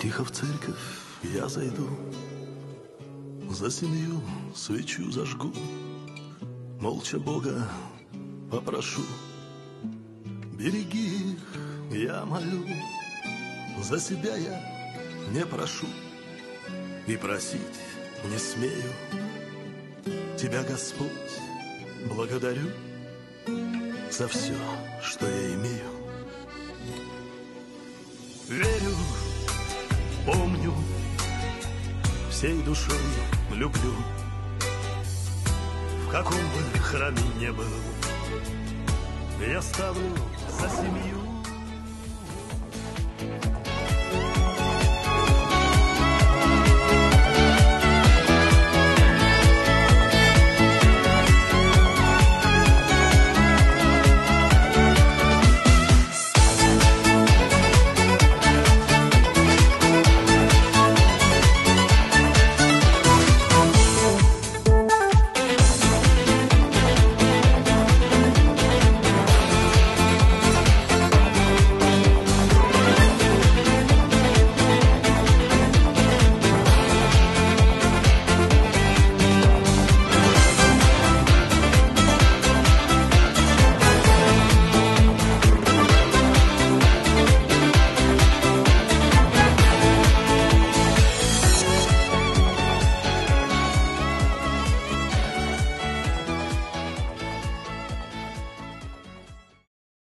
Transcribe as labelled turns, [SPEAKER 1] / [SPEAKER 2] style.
[SPEAKER 1] Тихо в церковь я зайду, за семью свечу зажгу, молча Бога попрошу, береги их, я молю, за себя я не прошу и просить не смею. Тебя, Господь, благодарю за все, что я имею. Верю, помню, всей душой люблю. В каком бы храме не был, я ставлю за семью.